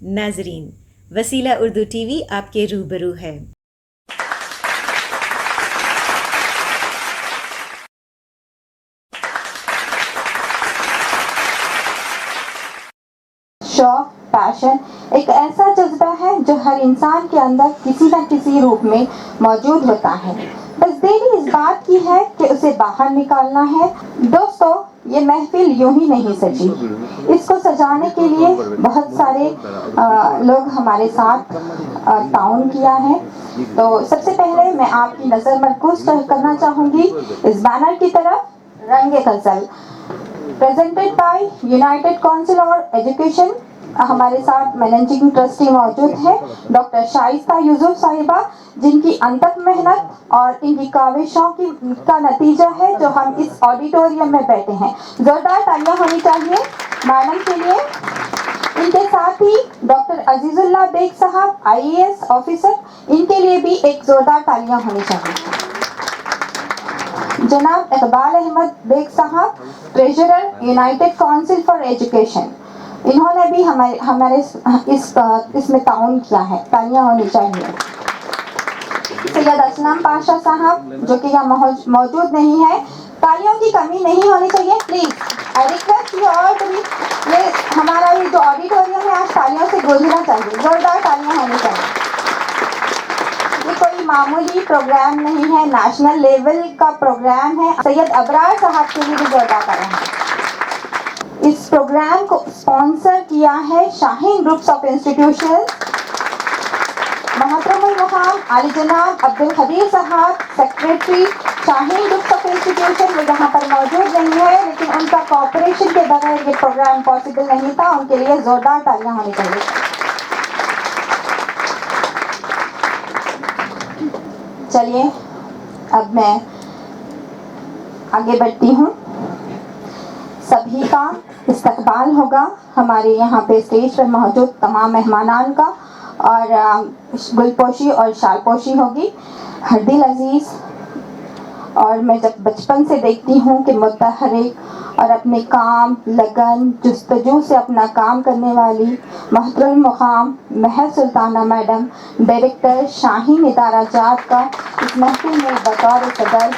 ناظرین، وسیلہ Urdu T V آپ کے روبرو ہے۔ شوق، پیشن ایک ایسا جذبہ ہے جو ہر انسان کے اندر کسی نہ کسی روپ میں موجود ہوتا ہے، بس دیری اس بات کی ہے کہ اسے باہر نکالنا ہے۔ دوستو، یہ محفل یوں ہی نہیں سجی، اس کو سجانے کے لیے بہت سارے لوگ ہمارے ساتھ تعاون کیا ہے۔ تو سب سے پہلے میں آپ کی نظر مرکوز کرنا چاہوں گی اس بینر کی طرف، رنگ غزل presented by یونائٹڈ کونسل اور ایجوکیشن۔ ہمارے ساتھ مینیجنگ ٹرسٹی موجود ہے ڈاکٹر شائستہ یوسف صاحبہ، جن کی انتھک محنت اور ان کی کاوشوں کا نتیجہ ہے جو ہم اس آڈیٹوریم میں بیٹھے ہیں۔ زوردار تالیاں ہونی چاہیے میڈم کے لیے۔ ان کے ساتھ ہی ڈاکٹر عزیز اللہ بیگ صاحب، IAS آفیسر، ان کے لیے بھی ایک زوردار تالیاں ہونی چاہیے۔ جناب اقبال احمد بیگ صاحب، ٹریجرر، یونائٹڈ کونسل فار ایجوکیشن، انہوں نے بھی ہمارے اس میں تعاون کیا ہے، تالیاں ہونی چاہیے۔ سید اسلم پاشا صاحب، جو کہ یہاں موجود نہیں ہے، تالیوں کی کمی نہیں ہونی چاہیے please. I request you all to be, یہ ہمارا بھی جو آڈیٹوریم ہے آج تالیوں سے گونجنا چاہیے، زوردار تالیاں ہونی چاہیے۔ یہ کوئی معمولی پروگرام نہیں ہے، نیشنل لیول کا پروگرام ہے۔ سید ابرار صاحب کے لیے بھی زوردار تالیاں ہیں۔ اس پروگرام کو اسپانسر کیا ہے شاہین گروپس آف انسٹیٹیوشن۔ محترم المقام علی جناب عبدالقدیر صاحب، secretary Shaheen groups of institution, وہ یہاں پر موجود نہیں ہے، لیکن ان کا کوآپریشن کے بغیر یہ پروگرام پاسبل نہیں تھا، ان کے لیے زوردار تالیاں ہونی چاہیے۔ چلیے اب میں آگے بڑھتی ہوں۔ سبھی کا استقبال ہوگا ہمارے یہاں پہ اسٹیج پر موجود تمام مہمانان کا، اور گل پوشی اور شال پوشی ہوگی۔ ہر دل عزیز، اور میں جب بچپن سے دیکھتی ہوں کہ متحرک اور اپنے کام، لگن، جستجو سے اپنا کام کرنے والی محترم مقام مہر سلطانہ میڈم، ڈائریکٹر شاہین ادارہ جات کا اس محفل میں بطور صدر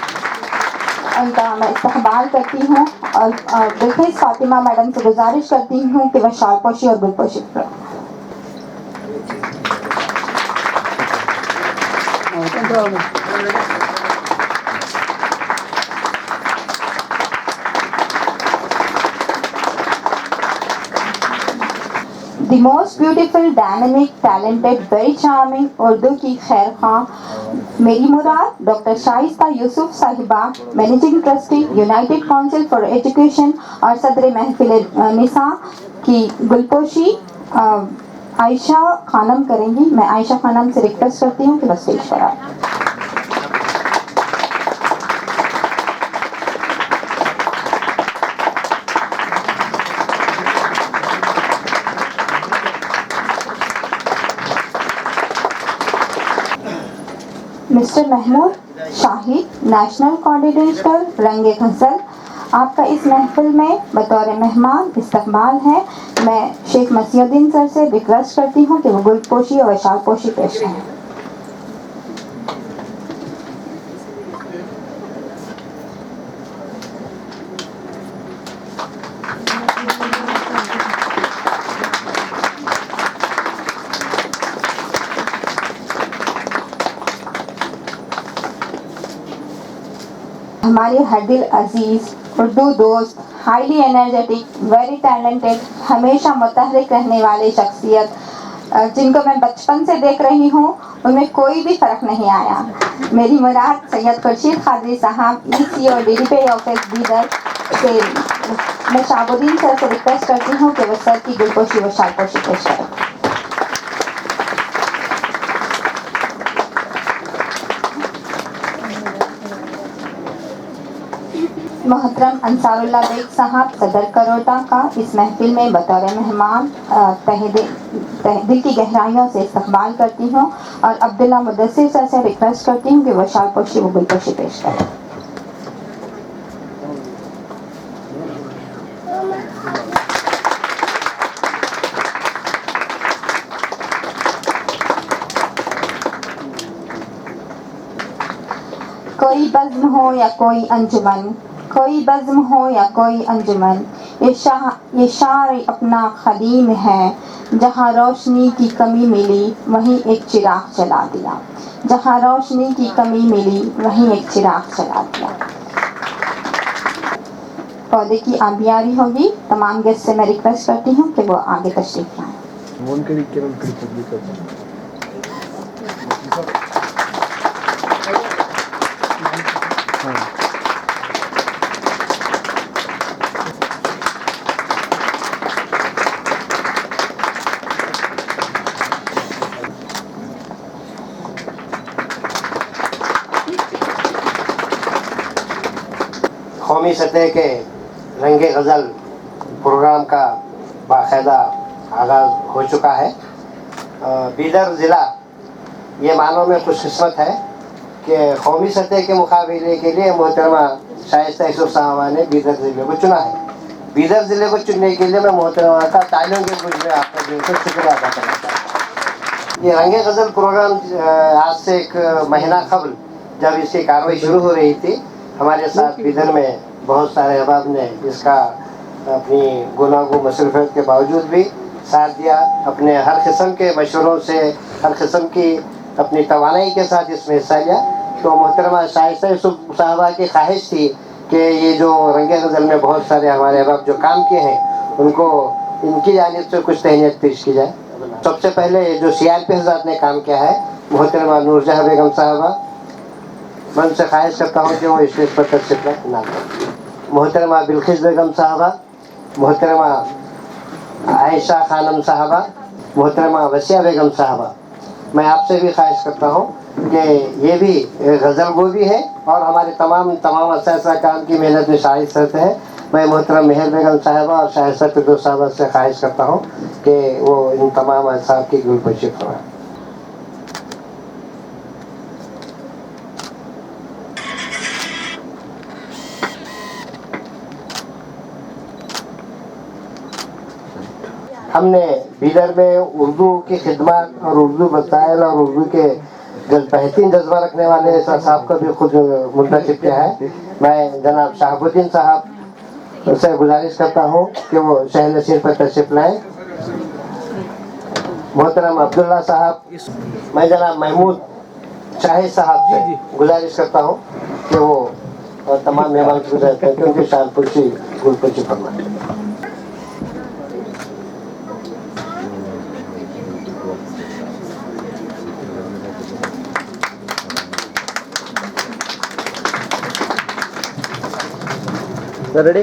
ان کا میں استقبال کرتی ہوں، اور بلقیس فاطمہ میڈم سے گزارش کرتی ہوں کہ وہ شال پوشی اور گل پوشی کریں۔ The most beautiful, dynamic, talented, very charming Urdu کی خیر خواہ میری مراد ڈاکٹر شائستہ یوسف صاحبہ، managing trustee, United council for education اور صدر محفل نساء کی گلپوشی عائشہ خانم کریں گی۔ میں عائشہ خانم سے ریکویسٹ کرتی ہوں کہ وہ اسٹیج پر آئیں۔ مسٹر محمود شاہد، نیشنل کوآرڈینیٹر رنگ غزل، آپ کا اس محفل میں بطور مہمان استقبال ہے۔ میں شیخ مسیح الدین سر سے ریکویسٹ کرتی ہوں کہ وہ گل پوشی اور شال پوشی پیش کریں۔ ہمارے ہر دل عزیز اردو دوست، ہائیلی انرجیٹک، ویری ٹیلنٹڈ، ہمیشہ متحرک رہنے والے شخصیت، جن کو میں بچپن سے دیکھ رہی ہوں، ان میں کوئی بھی فرق نہیں آیا۔ میری مراد سید خورشید قادری صاحب، EC اور DDPI آفس بیدر سے میں شہاب الدین سر سے ریکویسٹ کرتی ہوں کہ وہ سر کی گل پوشی و شال پوشی پیش کریں۔ محترم انصار اللہ بیگ صاحب، صدر کروٹا کا اس محفل میں بطور مہمان دل کی گہرائیوں سے استقبال کرتی ہوں، اور عبداللہ مدثر سر سے ریکویسٹ کرتی ہوں کہ وہ شال پوشی و گل پوشی پیش کریں۔ कोई बज़्म हो या कोई अंजुमन, कोई बज़्म हो या कोई अंजुमन, ये शार अपना खलीम है, जहाँ रोशनी की कमी मिली वहीं एक चिराग जला दिया, जहाँ रोशनी की कमी मिली वहीं एक चिराग जला दिया। पौधे की आबियारी होगी। तमाम गेस्ट से मैं रिक्वेस्ट करती हूँ कि वो आगे तशरीफ लाएं। कौमी सतह के रंगे गज़ल प्रोग्राम का बाकायदा आगाज़ हो चुका है। बीदर ज़िला ये मानों में खुशकिस्मत है कि कौमी सतह के मुकाबले के लिए मोहतरमा शाइस्ता यूसुफ साहबा ने बीदर ज़िले को चुना है। बीदर ज़िले को चुनने के लिए मैं मोहतरमा का तालियों के गुज में आपका दिल से शुक्रिया अदा करना चाहता हूँ। ये रंगे गज़ल प्रोग्राम आज से एक महीना कबल जब इसकी कार्रवाई शुरू हो रही थी, हमारे साथ बीदर में बहुत सारे अहबाब ने इसका अपनी गुनागो मसरूफियत के बावजूद भी साथ दिया, अपने हर किस्म के मशवरों से, हर किस्म की अपनी तवानाई के साथ इसमें हिस्सा लिया। तो मोहतरमा शाइस्ता यूसुफ साहबा की ख्वाहिश थी कि ये जो रंगे गज़ल में बहुत सारे हमारे अहबाब जो काम किए हैं उनको इनकी जानिब से कुछ तहनीत पेश की जाए। सबसे पहले जो CRP हज़रात ने काम किया है, मोहतरमा नूरजहाँ बेगम साहबा, मैं उनसे ख्वाहिश करता हूँ कि वो स्टेज पर तशरीफ लाएं। मोहतरमा बिल्किस बेगम साहबा, मोहतरमा आयशा खानम साहबा, मोहतरमा वसिया बेगम साहबा, मैं आपसे भी ख्वाहिश करता हूँ कि ये भी गज़ल गो भी है और हमारे तमाम असासा काम की मेहनत में शारिक रहते हैं। मैं मोहतरम मेहर बेगम साहबा और शाइस्ता फिरदौस साहबा से ख्वाहिश करता हूँ कि वो इन तमाम असाब की गुलपोशी फरमाएं। हमने बीदर में उर्दू की खिदमत और उर्दू मसाइल और उर्दू के बेहतरीन जज्बा रखने वाले साहब को भी खुद मुंतखब किया है। मैं जनाब शहाबुद्दीन साहब से गुजारिश करता हूँ कि वो शहर नशीर पर तशरीफ लाएं। मोहतरम अब्दुल्ला साहब, मैं जनाब महमूद शाहिद साहब से गुजारिश करता हूँ कि वो तमाम मेहमान की गुजारिश करते हैं उनके शानपुर की गुलपोशी फरमाएं। रेडी?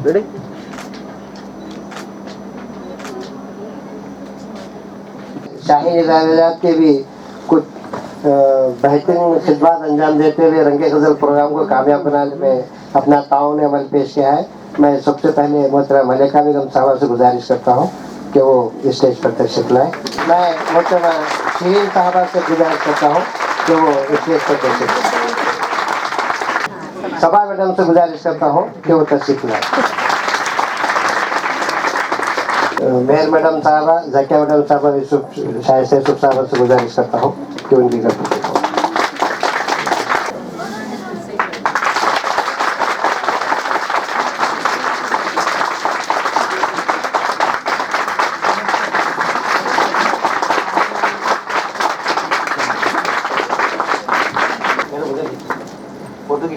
रेडी? शाही निज़ामियात के भी कुछ बेहतरीन खिदमत अंजाम देते हुए रंगे गज़ल प्रोग्राम को कामयाब बनाने में अपना ताउन अमल पेश किया है। मैं सबसे पहले मोहतरमा मलिका बेगम साहबा से गुजारिश करता हूँ कि वो स्टेज पर तशरीफ लाएं। मैं मोहतरमा शीरीन साहबा से गुजारिश करता हूँ कि वो स्टेज पर तशरीफ लाएं। सबा मैडम से गुजारिश करता हूँ कि वो तशरीफ लाएं। मेहर मैडम साहबा, ज़किया मैडम साहबा, शाइस्ता यूसुफ साहबा से गुजारिश करता हूँ कि उनकी गलती हो। फोटो की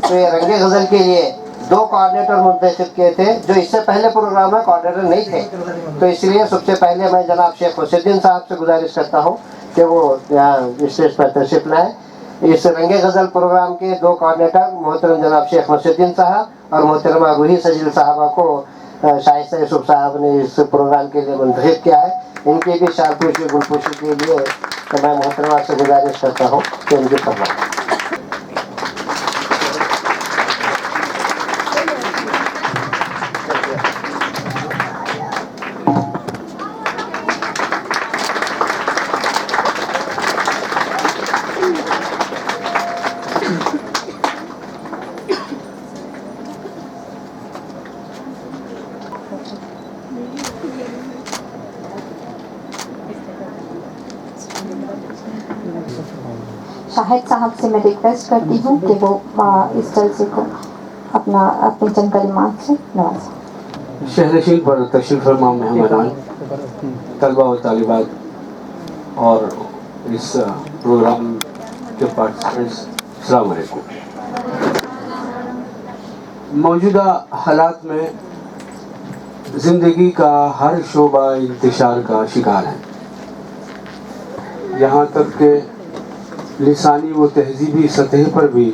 तो ये रंगे गज़ल के लिए 2 कोऑर्डिनेटर मुंतखब किए थे जो इससे पहले प्रोग्राम में कोऑर्डिनेटर नहीं थे। तो इसलिए सबसे पहले मैं जनाब शेख हुसैनुद्दीन साहब से गुजारिश करता हूँ कि वो यहाँ स्टेज पर तशरीफ लाएं। इस रंगे गज़ल प्रोग्राम के 2 कोऑर्डिनेटर मोहतरम जनाब शेख हुसैनुद्दीन साहब और मोहतरमा रूही सजील साहबा को शाइस्ता यूसुफ साहब ने इस प्रोग्राम के लिए मुंतखब किया है। इनकी भी शानपोशी गुलपोशी के लिए तो मैं मोहतरमा से गुजारिश करता हूँ कि उनकी फरमाएं। शाहिद साहब से मैं रिक्वेस्ट करती हूँ कि वो इस जलसे को अपने चंद कलिमात से नवाजें। शहरनशीन पर तशरीफ़ फरमा मेहमानान, तलबा व तालिबात और इस प्रोग्राम के पार्टिसिपेंट्स, अस्सलाम वालेकुम। मौजूदा हालात में ज़िंदगी का हर शोबा इंतशार का शिकार है। यहाँ तक कि लिसानी व तहजीबी सतह पर भी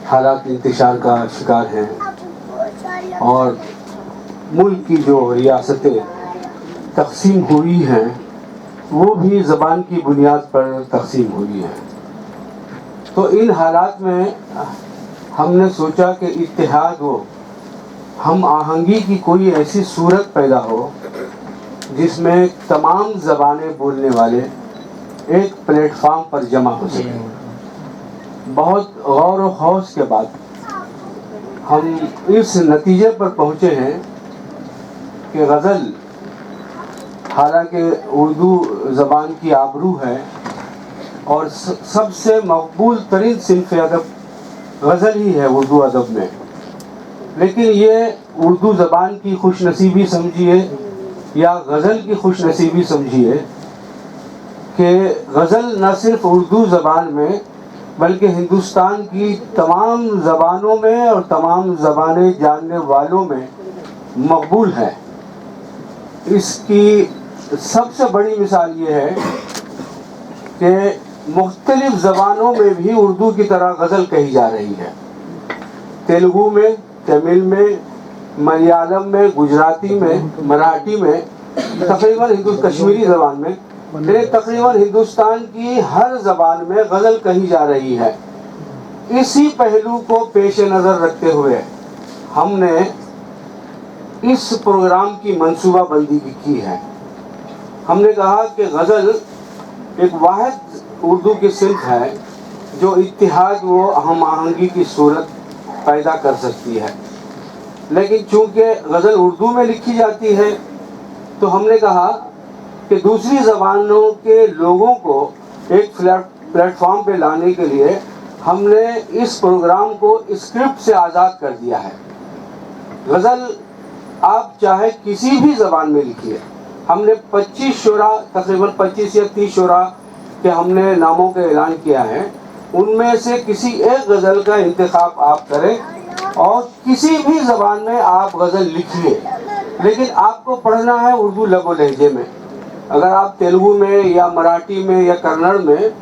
हालात इंतशार का शिकार हैं और मुल्क की जो रियासतें तकसीम हुई हैं वो भी ज़बान की बुनियाद पर तकसीम हुई हैं। तो इन हालात में हमने सोचा कि इत्तेहाद हो, हम आहंगी की कोई ऐसी सूरत पैदा हो जिसमें तमाम ज़बानें बोलने वाले एक प्लेटफार्म पर जमा हो सकें। बहुत गौर व खौस के बाद हम इस नतीजे पर पहुँचे हैं कि गज़ल हालांकि उर्दू ज़बान की आबरू है और सबसे मकबूल तरीन सिन्फ़ अदब गज़ल ही है उर्दू अदब में, लेकिन ये उर्दू ज़बान की खुशनसीबी समझिए या गज़ल की खुशनसीबी समझिए कि गज़ल न सिर्फ़ उर्दू ज़बान में बल्कि हिंदुस्तान की तमाम ज़बानों में और तमाम ज़बानें जानने वालों में मकबूल है। इसकी सबसे बड़ी मिसाल ये है कि मुख्तलिफ़ ज़बानों में भी उर्दू की तरह गज़ल कही जा रही है। तेलुगु में, तमिल में, मलयालम में, गुजराती में, मराठी में, तकरीबन कश्मीरी ज़बान में, तकरीबन हिंदुस्तान की हर ज़बान में गज़ल कही जा रही है। इसी पहलू को पेश नज़र रखते हुए हमने इस प्रोग्राम की मंसूबाबंदी की है। हमने कहा कि गज़ल एक वाहिद उर्दू की सिन्फ़ है जो इत्तिहाद व हम आहंगी की सूरत पैदा कर सकती है, लेकिन चूँकि गज़ल उर्दू में लिखी जाती है तो हमने कहा कि दूसरी ज़बानों के लोगों को एक प्लेटफॉर्म पे लाने के लिए हमने इस प्रोग्राम को स्क्रिप्ट से आज़ाद कर दिया है। गज़ल आप चाहे किसी भी ज़बान में लिखिए। हमने 25 शुरा, तकरीबन 25 या 30 शुरा के हमने नामों का ऐलान किया है। उनमें से किसी एक गज़ल का इंतखाब आप करें और किसी भी ज़बान में आप गज़ल लिखिए, लेकिन आपको पढ़ना है उर्दू लबो लहजे में। अगर आप तेलुगु में या मराठी में या कन्नड़ में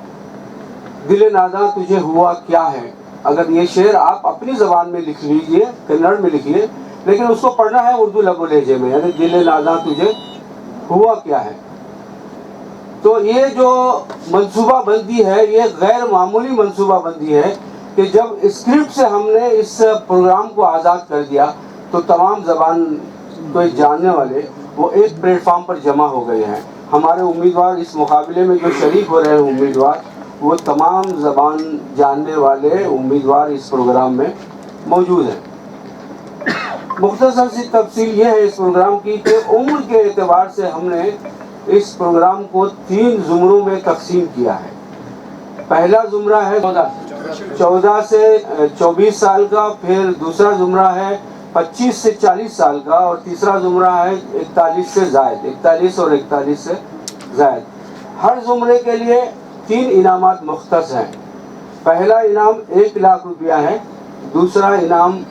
दिल नादा तुझे हुआ क्या है, अगर ये शेर आप अपनी ज़बान में लिख लीजिए, कन्नड़ में लिखिए, लेकिन उसको पढ़ना है उर्दू लबो लहजे में, यानी दिल नादा तुझे हुआ क्या है। तो ये जो मंसूबाबंदी है ये गैर मामूली मंसूबाबंदी है कि जब स्क्रिप्ट से हमने इस प्रोग्राम को आज़ाद कर दिया तो तमाम ज़बान को जानने वाले वो एक प्लेटफार्म पर जमा हो गए हैं। हमारे उम्मीदवार इस मुकाबले में जो शरीक हो रहे हैं उम्मीदवार, वो तमाम ज़बान जानने वाले उम्मीदवार इस प्रोग्राम में मौजूद हैं। मुख्तसर सी तफसील ये है इस प्रोग्राम की कि उम्र के एतबार से हमने इस प्रोग्राम को 3 ज़ुमरों में तकसीम किया है। पहला ज़ुमरा है 14 से 24 साल का, फिर दूसरा ज़ुमरा है 25 से 40 साल का और तीसरा ज़ुमरा है 41 से ज़ायद, 41 और 41 से ज़ायद। हर ज़ुमरे के लिए 3 इनामात मुख्तस हैं। पहला इनाम 1 लाख रुपया है, दूसरा इनाम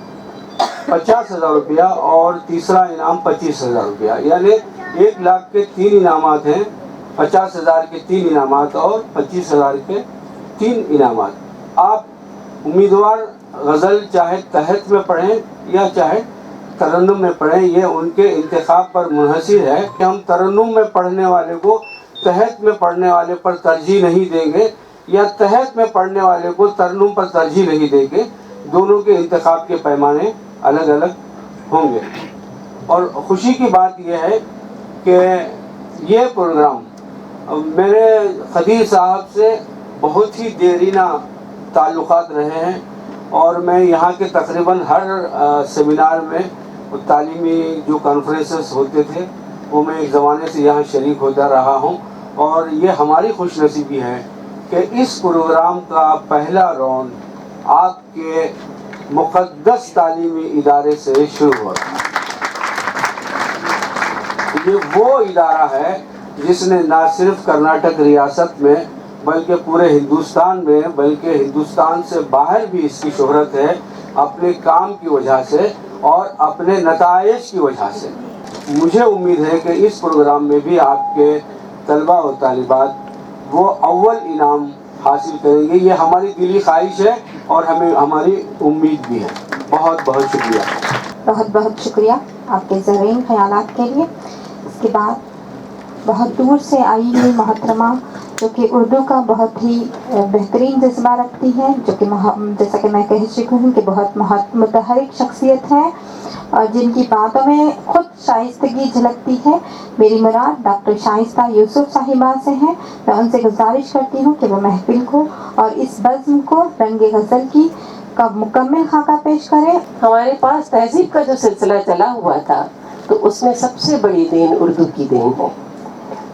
50,000 रुपया और तीसरा इनाम 25,000 रुपया, यानी 1 लाख के 3 इनामात हैं, 50,000 के 3 इनामात और 25,000 के 3 इनामात। आप उम्मीदवार गज़ल चाहे तहत में पढ़ें या चाहे तरन्नुम में पढ़ें, ये उनके इंतखाब पर मुनहसिर है कि हम तरन्नुम में पढ़ने वाले को तहत में पढ़ने वाले पर तरजीह नहीं देंगे या तहत में पढ़ने वाले को तरन्नुम पर तरजीह नहीं देंगे। दोनों के इंतखाब के पैमाने अलग अलग होंगे। और ख़ुशी की बात यह है कि ये प्रोग्राम मेरे खदीर साहब से बहुत ही देरीना ताल्लुक़ात रहे हैं और मैं यहाँ के तकरीबन हर सेमिनार में तालीमी जो कॉन्फ्रेंसेस होते थे वो मैं एक ज़माने से यहाँ शरीक होता रहा हूँ। और ये हमारी खुशनसीबी है कि इस प्रोग्राम का पहला राउंड आपके मुक़द्दस तालीमी इदारे से शुरू हो रहा है। ये वो इदारा है जिसने ना सिर्फ कर्नाटक रियासत में बल्कि पूरे हिंदुस्तान में, बल्कि हिंदुस्तान से बाहर भी इसकी शोहरत है अपने काम की वजह से और अपने नताइज की वजह से। मुझे उम्मीद है कि इस प्रोग्राम में भी आपके तलबा और तालिबात वो अव्वल इनाम हासिल करेंगे। ये हमारी दिली ख्वाहिश है और हमें हमारी उम्मीद भी है। बहुत बहुत शुक्रिया। बहुत बहुत शुक्रिया आपके ज़रीन ख्यालात के लिए। इसके बाद बहुत दूर से आई हुई मोहतरमा जो कि उर्दू का बहुत ही बेहतरीन जज्बा रखती है, जो कि जैसा कि मैं कह चुकी हूँ कि बहुत मुतहरिक शख्सियत है और जिनकी बातों में खुद शाइस्तगी झलकती है। मेरी मुराद डॉक्टर शाइस्ता यूसुफ साहिबा से है। मैं उनसे गुजारिश करती हूँ कि वो महफिल को और इस बज़्म को रंगे गज़ल की का मुकम्मल खाका पेश करें। हमारे पास तहजीब का जो सिलसिला चला हुआ था तो उसमें सबसे बड़ी देन उर्दू की देन है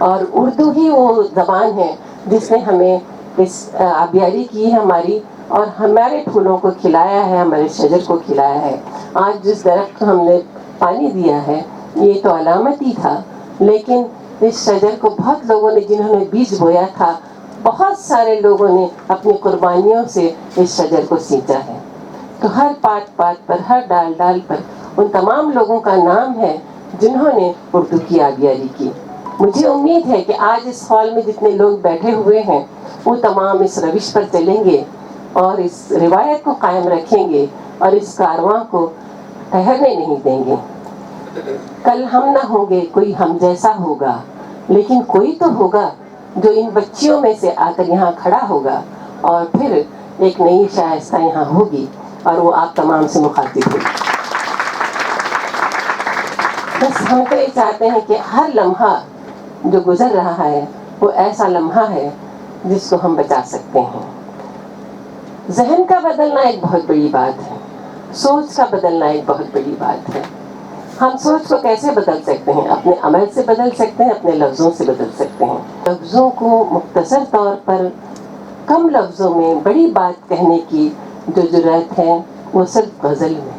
और उर्दू ही वो ज़बान है जिसने हमें इस आबियारी की है हमारी, और हमारे फूलों को खिलाया है, हमारे शजर को खिलाया है। आज जिस दरख्त को हमने पानी दिया है ये तो अलामत ही था, लेकिन इस शजर को बहुत लोगों ने, जिन्होंने बीज बोया था, बहुत सारे लोगों ने अपनी कुर्बानियों से इस शजर को सींचा है। तो हर पात पात पर, हर डाल डाल पर उन तमाम लोगों का नाम है जिन्होंने उर्दू की आबियारी की। मुझे उम्मीद है कि आज इस हॉल में जितने लोग बैठे हुए हैं वो तमाम इस रविश पर चलेंगे और इस रिवायत को कायम रखेंगे और इस कारवां को ठहरने नहीं देंगे। कल हम ना होंगे, कोई हम जैसा होगा, लेकिन कोई तो होगा जो इन बच्चियों में से आकर यहाँ खड़ा होगा और फिर एक नई शाइस्ता यहाँ होगी और वो आप तमाम से मुखातिब होगी। बस हम तो ये चाहते हैं कि हर लम्हा जो गुजर रहा है वो ऐसा लम्हा है जिसको हम बचा सकते हैं। जहन का बदलना एक बहुत बड़ी बात है, सोच का बदलना एक बहुत बड़ी बात है। हम सोच को कैसे बदल सकते हैं? अपने अमल से बदल सकते हैं, अपने लफ्ज़ों से बदल सकते हैं। लफ्ज़ों को मुख्तसर तौर पर कम लफ्ज़ों में बड़ी बात कहने की जो जुर्रत है वो सिर्फ गज़ल में।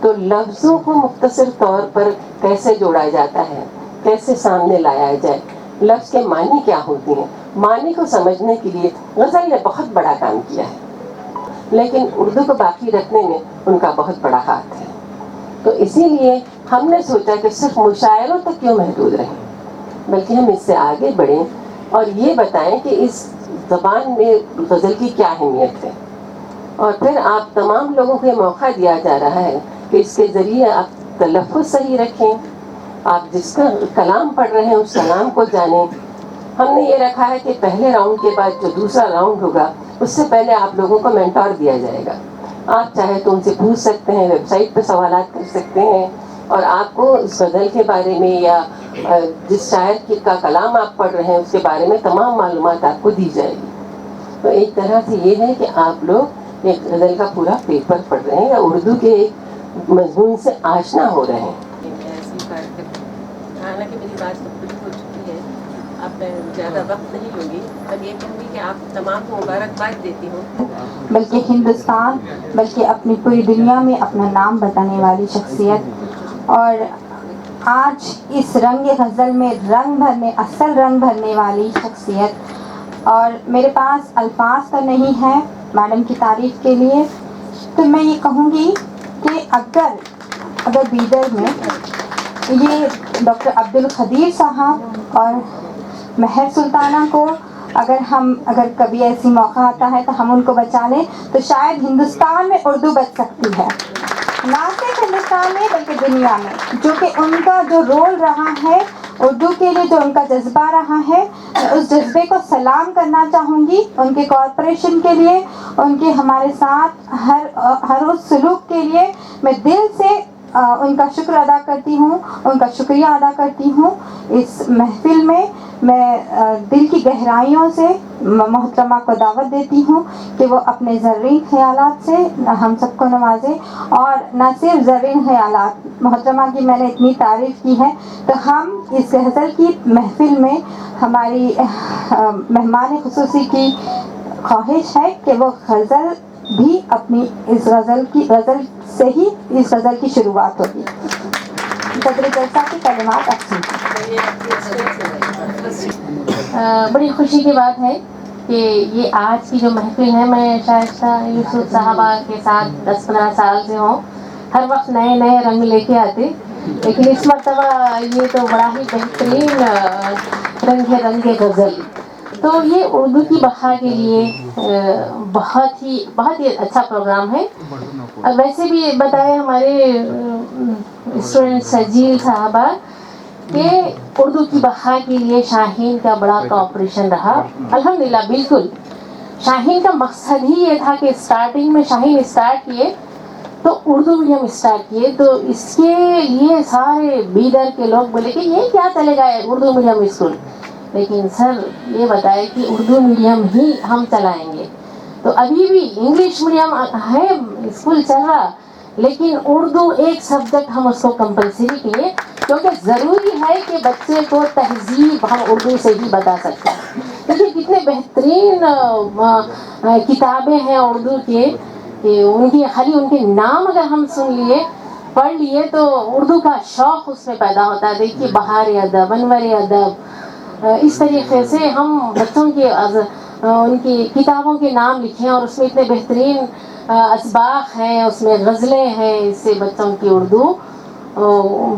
तो लफ्ज़ों को मुख्तसर तौर पर कैसे जोड़ा जाता है, कैसे सामने लाया जाए, लफ्ज़ के मानी क्या होती हैं, मानी को समझने के लिए गज़ल ने बहुत बड़ा काम किया है, लेकिन उर्दू को बाकी रखने में उनका बहुत बड़ा हाथ है। तो इसीलिए हमने सोचा कि सिर्फ मुशायरों तक क्यों महदूद रहें, बल्कि हम इससे आगे बढ़ें और ये बताएं कि इस ज़बान में गज़ल की क्या अहमियत है। और फिर आप तमाम लोगों को ये मौका दिया जा रहा है कि इसके ज़रिए आप तलफ़्फ़ुज़ सही रखें, आप जिसका कलाम पढ़ रहे हैं उस कलाम को जानें। हमने ये रखा है कि पहले राउंड के बाद जो दूसरा राउंड होगा उससे पहले आप लोगों को मेंटोर दिया जाएगा। आप चाहे तो उनसे पूछ सकते हैं, वेबसाइट पर सवालात कर सकते हैं और आपको इस गज़ल के बारे में या जिस शायर का कलाम आप पढ़ रहे हैं उसके बारे में तमाम मालूमात आपको दी जाएगी। तो एक तरह से ये है कि आप लोग एक गज़ल का पूरा पेपर पढ़ रहे हैं या उर्दू के एक मजमून से आशना हो रहे हैं। हालांकि मेरी बात तो पूरी हो चुकी है, अब मैं ज़्यादा वक्त नहीं लूँगी, पर ये कहूँगी कि आप तमाम को मुबारकबाद देती हूँ। बल्कि हिंदुस्तान, बल्कि अपनी पूरी दुनिया में अपना नाम बताने वाली शख्सियत, और आज इस रंग गज़ल में असल रंग भरने वाली शख्सियत। और मेरे पास अल्फाज तो नहीं है मैडम की तारीफ़ के लिए, तो मैं ये कहूँगी कि अगर बीदर में ये डॉक्टर अब्दुल खदीर साहब और महर सुल्ताना को अगर कभी ऐसी मौका आता है तो हम उनको बचा लें तो शायद हिंदुस्तान में उर्दू बच सकती है, ना सिर्फ हिंदुस्तान में बल्कि दुनिया में। जो कि उनका जो रोल रहा है उर्दू के लिए, जो उनका जज्बा रहा है, मैं उस जज्बे को सलाम करना चाहूँगी। उनके कॉर्पोरेशन के लिए, उनके हमारे साथ हर उस सलूक के लिए मैं दिल से उनका शुक्र अदा करती हूँ, उनका शुक्रिया अदा करती हूँ। इस महफिल में मैं दिल की गहराइयों से मोहतरमा को दावत देती हूँ कि वो अपने ज़र्रीन ख़यालात से हम सबको नवाजे, और न सिर्फ ज़र्रीन ख़यालात, मोहतरमा की मैंने इतनी तारीफ़ की है, तो हम इस गज़ल की महफ़िल में हमारी मेहमान ख़ुसूसी की ख्वाहिश है कि वो गज़ल भी अपनी इस गज़ल से ही इस गज़ल की शुरुआत होगी। सदर जलसा की कलिमात अक्सर। बड़ी खुशी की बात है कि ये आज की जो महफिल है, मैं शाइस्ता यूसुफ साहबा के साथ 10-15 साल से हूँ। हर वक्त नए नए रंग लेके आते, लेकिन इस मरतबा ये तो बड़ा ही बेहतरीन रंगे गज़ल। तो ये उर्दू की बहा के लिए बहुत ही अच्छा प्रोग्राम है। वैसे भी बताए हमारे स्टूडेंट सजील साहबा कि उर्दू की बहा के लिए शाहीन का बड़ा कोऑपरेशन रहा। अल्हम्दुलिल्लाह, बिल्कुल शाहीन का मकसद ही ये था कि स्टार्टिंग में शाहीन स्टार्ट किए तो उर्दू मीडियम स्टार्ट किए, तो इसके लिए सारे बीदर के लोग बोले कि ये क्या चलेगा उर्दू मीडियम स्कूल, लेकिन सर ये बताए कि उर्दू मीडियम ही हम चलाएंगे। तो अभी भी इंग्लिश मीडियम है, स्कूल चल रहा, लेकिन उर्दू एक सब्जेक्ट हम उसको कंपलसरी किए, क्योंकि ज़रूरी है कि बच्चे को तहजीब हम उर्दू से ही बता सकते हैं। देखिए कितने बेहतरीन किताबें हैं उर्दू के, कि उनकी खाली उनके नाम अगर हम सुन लिए पढ़ लिए तो उर्दू का शौक़ उसमें पैदा होता है। देखिए बहार अदब, अनवर अदब, इस तरीके से हम बच्चों के उनकी किताबों के नाम लिखे और उसमें इतने बेहतरीन असबाक हैं, उसमें गज़लें हैं। इससे बच्चों की उर्दू,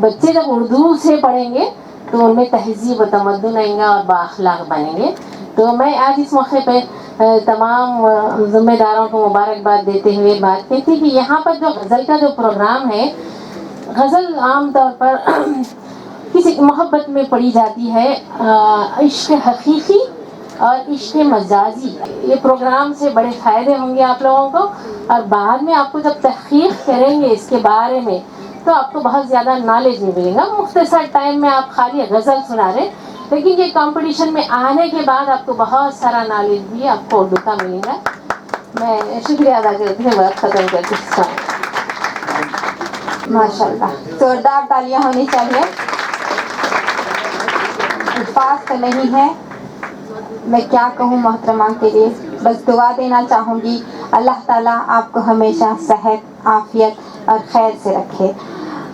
बच्चे जब उर्दू से पढ़ेंगे तो उनमें तहज़ीब व तमद्दुन आएगा और बाअख़लाक़ बनेंगे। तो मैं आज इस मौके पे तमाम ज़िम्मेदारों को मुबारकबाद देते हुए बात कहती कि यहाँ पर जो गज़ल का जो प्रोग्राम है, गज़ल आम तौर पर किसी मोहब्बत में पढ़ी जाती है, इश्क़ हकीकी और इश्क़ मजाजी। ये प्रोग्राम से बड़े फ़ायदे होंगे आप लोगों को, और बाद में आपको जब तहक़ीक़ करेंगे इसके बारे में तो आपको बहुत ज़्यादा नॉलेज नहीं मिलेगा। मुख्तसर टाइम में आप खाली गज़ल सुना रहे, लेकिन ये कंपटीशन में आने के बाद आपको बहुत सारा नॉलेज भी आपको उर्दू का मिलेगा। मैं शुक्रिया अदा करती हूँ, बात ख़त्म करती हूँ। माशाल्लाह, जोरदार तालियां होनी चाहिए। अल्फाज तो नहीं है, मैं क्या कहूँ मोहतरमा के लिए, बस दुआ देना चाहूँगी अल्लाह ताला आपको हमेशा सेहत, आफ़ियत और खैर से रखे।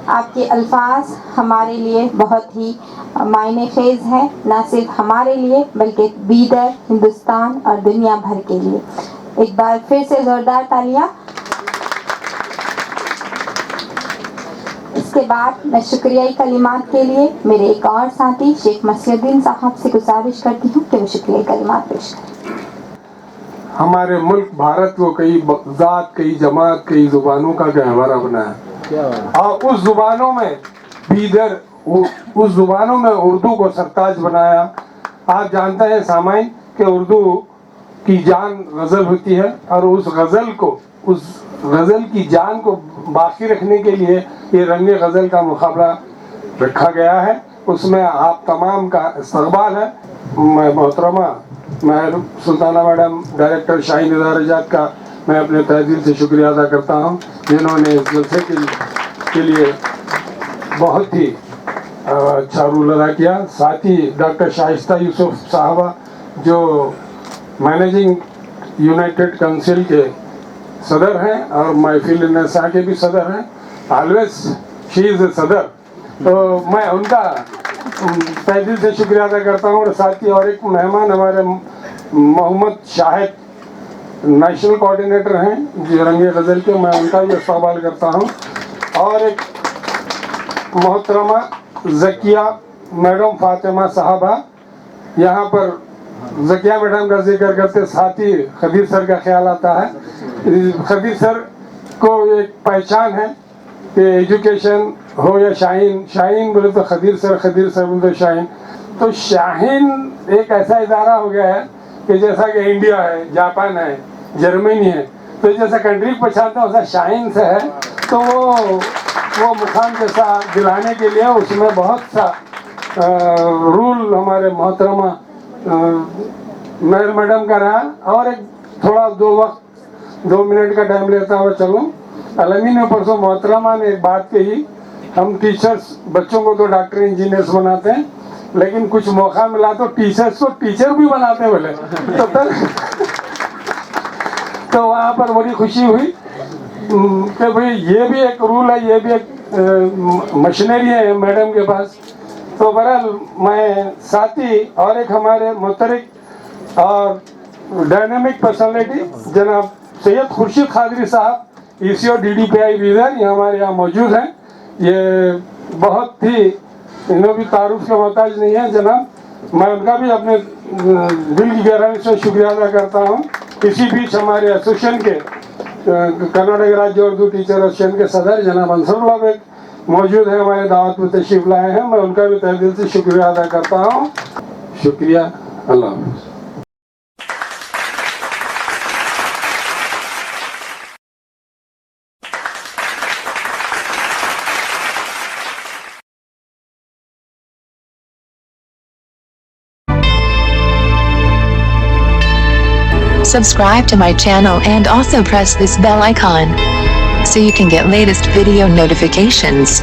आपके अल्फाज हमारे लिए बहुत ही मायने खेज़ है, ना सिर्फ हमारे लिए बल्कि बीदर, हिंदुस्तान और दुनिया भर के लिए। एक बार फिर से ज़ोरदार तालियां। इसके बाद मैं शुक्रियाई कलिमात के लिए मेरे एक और साथी शेख मसीहुद्दीन साहब से गुजारिश करती हूँ कि वो शुक्रियाई कलिमात पेश करें। हमारे मुल्क भारत को कई ज़ात, कई जमात, कई ज़ुबानों का गहवारा बनाया, और उस ज़ुबानों में बीदर, उस ज़ुबानों में उर्दू को सरताज बनाया। आप जानते हैं सामाइन कि उर्दू की जान गज़ल होती है, और उस गज़ल की जान को बाकी रखने के लिए ये रंगे गज़ल का मुकाबला रखा गया है। उसमें आप तमाम का इस्तक़बाल है। मैं मोहतरमा सुल्ताना मैडम, डायरेक्टर शाहीन इदारजात का मैं अपने तहे दिल से शुक्रिया अदा करता हूँ, जिन्होंने इस जलसे के लिए बहुत ही अच्छा रोल अदा किया। साथ ही डॉक्टर शाइस्ता यूसुफ साहबा जो मैनेजिंग यूनाइटेड काउंसिल के सदर हैं और महफिल नसा के भी सदर हैं, ऑलवेज शी इज़ सदर, तो मैं उनका तहे दिल से शुक्रिया अदा करता हूँ। और साथ ही और एक मेहमान हमारे मोहम्मद शाहिद नेशनल कोऑर्डिनेटर हैं जो रंगे गज़ल के, मैं उनका भी इस्तक़बाल करता हूँ। और एक मोहतरमा ज़किया मैडम फ़ातिमा साहबा, यहाँ पर ज़किया मैडम का जिक्र करते साथ ही खदीर सर का ख्याल आता है। खदीर सर को एक पहचान है कि एजुकेशन हो या शाहीन बोले तो खदीर सर बोले तो शाहीन। तो शाहीन एक ऐसा इदारा हो गया है कि जैसा कि इंडिया है, जापान है, जर्मनी है, तो जैसा कंट्री पहचानते हैं वैसा शाहीन से है। तो वो मुकाम जैसा दिलाने के लिए उसमें बहुत सा रूल हमारे मोहतरमा मेयर मैडम का रहा। और एक थोड़ा 2 मिनट का टाइम लेता हुआ चलूँ। अलमी ने परसों मोहतरमा ने एक बात कही, हम टीचर्स बच्चों को तो डॉक्टर इंजीनियर्स बनाते हैं, लेकिन कुछ मौका मिला तो टीचर्स को टीचर भी बनाते हैं बोले। तो वहाँ पर बड़ी खुशी हुई कि भाई ये भी एक रूल है, ये भी एक मशीनरी है मैडम के पास। तो बहरहाल मैं साथी और एक हमारे मुतरिक और डायनेमिक पर्सनालिटी जनाब सैयद खुर्शीद खादरी साहब ECO DDPI बीदर, ये हमारे यहाँ मौजूद हैं। ये बहुत ही इन्हों भी तारुफ के मोहताज नहीं है जनाब, मैं उनका भी अपने दिल की गहराई से शुक्रिया अदा करता हूँ। इसी बीच हमारे एसोसिएशन के कर्नाटक राज्य उर्दू टीचर एसोसिएशन के सदर जनाब अंसरुल्लाह बेग मौजूद है, हमारे दावत में तशरीफ लाए हैं, मैं उनका भी तहे दिल से शुक्रिया अदा करता हूँ। शुक्रिया, अल्लाह हाफ़िज़। Subscribe to my channel and also press this bell icon so you can get latest video notifications.